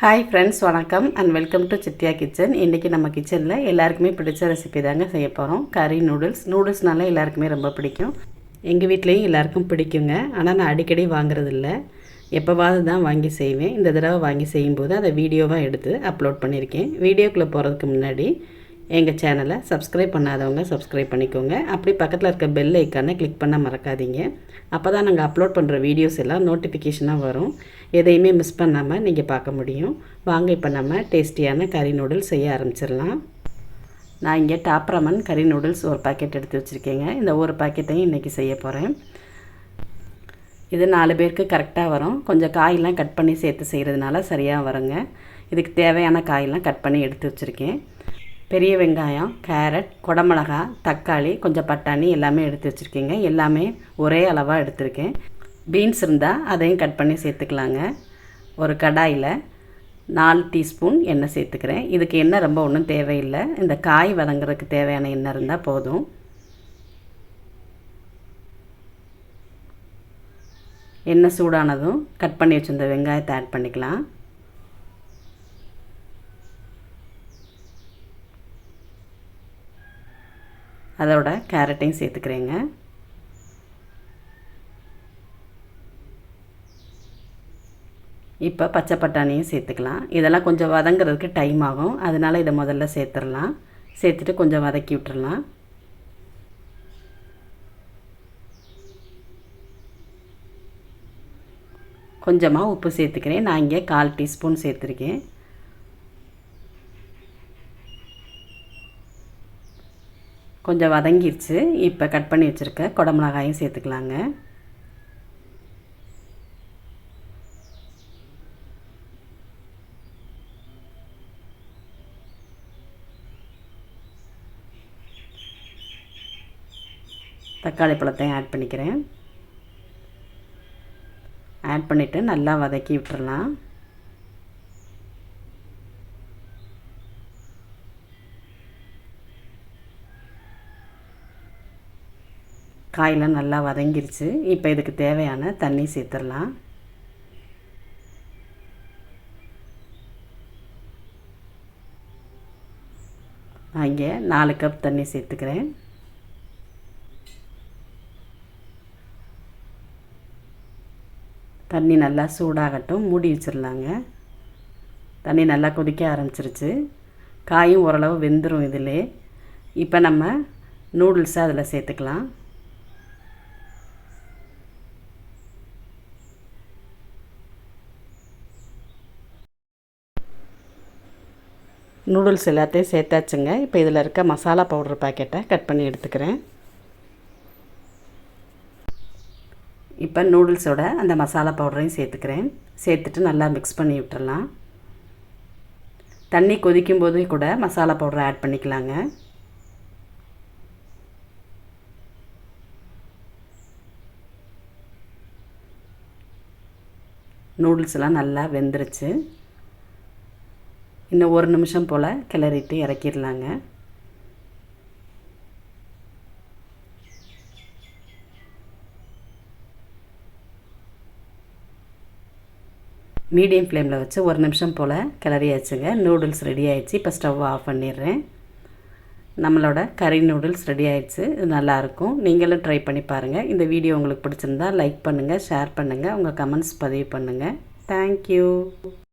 Hi friends, வணக்கம் and welcome to சித்தியா kitchen. இன்றைக்கி நம்ம கிச்சனில் எல்லாருக்குமே பிடிச்ச ரெசிபி தாங்க செய்ய போகிறோம். கறி நூடுல்ஸ்னால எல்லாருக்குமே ரொம்ப பிடிக்கும். எங்கள் வீட்லேயும் எல்லாருக்கும் பிடிக்குங்க. ஆனால் நான் அடிக்கடி வாங்குறதில்ல, எப்போவாவது தான் வாங்கி செய்வேன். இந்த தடவை வாங்கி செய்யும்போது அதை வீடியோவாக எடுத்து அப்லோட் பண்ணியிருக்கேன். வீடியோக்குள்ளே போகிறதுக்கு முன்னாடி எங்கள் சேனலை சப்ஸ்கிரைப் பண்ணாதவங்க சப்ஸ்கிரைப் பண்ணிக்கோங்க. அப்படி பக்கத்தில் இருக்க பெல் ஐக்கானை கிளிக் பண்ண மறக்காதீங்க. அப்போ தான் நாங்கள் அப்லோட் பண்ணுற வீடியோஸ் எல்லாம் நோட்டிஃபிகேஷனாக வரும். எதையுமே மிஸ் பண்ணாமல் நீங்கள் பார்க்க முடியும். வாங்க இப்போ நம்ம டேஸ்டியான கறி நூடுல்ஸ் செய்ய ஆரம்பிச்சிடலாம். நான் இங்கே டாப் ராமன் கறி நூடுல்ஸ் ஒரு பாக்கெட் எடுத்து வச்சுருக்கேங்க. இந்த ஒரு பாக்கெட்டையும் இன்றைக்கி செய்ய போகிறேன். இது 4 பேருக்கு கரெக்டாக வரும். கொஞ்சம் காயெல்லாம் கட் பண்ணி சேர்த்து செய்கிறதுனால சரியாக வருங்க. இதுக்கு தேவையான காயெல்லாம் கட் பண்ணி எடுத்து வச்சுருக்கேன். பெரிய வெங்காயம், கேரட், குடமிளகா, தக்காளி, கொஞ்சம் பட்டாணி எல்லாமே எடுத்து வச்சுருக்கேங்க. எல்லாமே ஒரே அளவாக எடுத்திருக்கேன். பீன்ஸ் இருந்தால் அதையும் கட் பண்ணி சேர்த்துக்கலாங்க. ஒரு கடாயில் 4 டீஸ்பூன் எண்ணெய் சேர்த்துக்கிறேன். இதுக்கு எண்ணெய் ரொம்ப ஒன்றும் தேவையில்லை. இந்த காய் வதங்குறதுக்கு தேவையான எண்ணெய் இருந்தால் போதும். எண்ணெய் சூடானதும் கட் பண்ணி வச்சுருந்த வெங்காயத்தை ஆட் பண்ணிக்கலாம். அதோட கேரட்டையும் சேர்த்துக்கிறேங்க. இப்போ பச்சை பட்டாணியும் சேர்த்துக்கலாம். இதெல்லாம் கொஞ்சம் வதங்கிறதுக்கு டைம் ஆகும், அதனால் இதை முதல்ல சேர்த்துடலாம். சேர்த்துட்டு கொஞ்சம் வதக்கி விட்டுறலாம். கொஞ்சமாக உப்பு சேர்த்துக்கிறேன். நான் இங்கே 1/4 டீஸ்பூன் சேர்த்துருக்கேன். கொஞ்சம் வதங்கிடுச்சு. இப்போ கட் பண்ணி வச்சுருக்க குடமிளகாயும் சேர்த்துக்கலாங்க. தக்காளி பழத்தையும் ஆட் பண்ணிக்கிறேன். ஆட் பண்ணிவிட்டு நல்லா வதக்கி விட்டுறலாம். காயெல்லாம் நல்லா வதங்கிருச்சு. இப்போ இதுக்கு தேவையான தண்ணி சேர்த்துடலாம். நான் இங்கே 4 கப் தண்ணி சேர்த்துக்கிறேன். தண்ணி நல்லா சூடாகட்டும், மூடி வச்சிடலாங்க. தண்ணி நல்லா கொதிக்க ஆரம்பிச்சிருச்சு. காயும் ஓரளவு வெந்துடும் இதிலே. இப்போ நம்ம நூடுல்ஸை அதில் சேர்த்துக்கலாம். நூடுல்ஸ் எல்லாத்தையும் சேர்த்தாச்சுங்க. இப்போ இதில் இருக்க மசாலா பவுடர் பாக்கெட்டை கட் பண்ணி எடுத்துக்கிறேன். இப்போ நூடுல்ஸோட அந்த மசாலா பவுடரையும் சேர்த்துக்கிறேன். சேர்த்துட்டு நல்லா மிக்ஸ் பண்ணி விட்டுறலாம். தண்ணி கொதிக்கும் போது கூட மசாலா பவுடரை ஆட் பண்ணிக்கலாங்க. நூடுல்ஸ்லாம் நல்லா வெந்துருச்சு. இன்னும் 1 நிமிஷம் போல் கிளறிட்டு இறக்கிடலாங்க. மீடியம் ஃப்ளேமில் வச்சு 1 நிமிஷம் போல் கிளறியாச்சுங்க. நூடுல்ஸ் ரெடி ஆயிடுச்சு. இப்போ ஸ்டவ் ஆஃப் பண்ணிடுறேன். நம்மளோட கறி நூடுல்ஸ் ரெடி ஆயிடுச்சு. இது நல்லாயிருக்கும். நீங்களும் ட்ரை பண்ணி பாருங்கள். இந்த வீடியோ உங்களுக்கு பிடிச்சிருந்தா லைக் பண்ணுங்கள், ஷேர் பண்ணுங்கள், உங்கள் கமெண்ட்ஸ் பதிவு பண்ணுங்கள். தேங்க்யூ.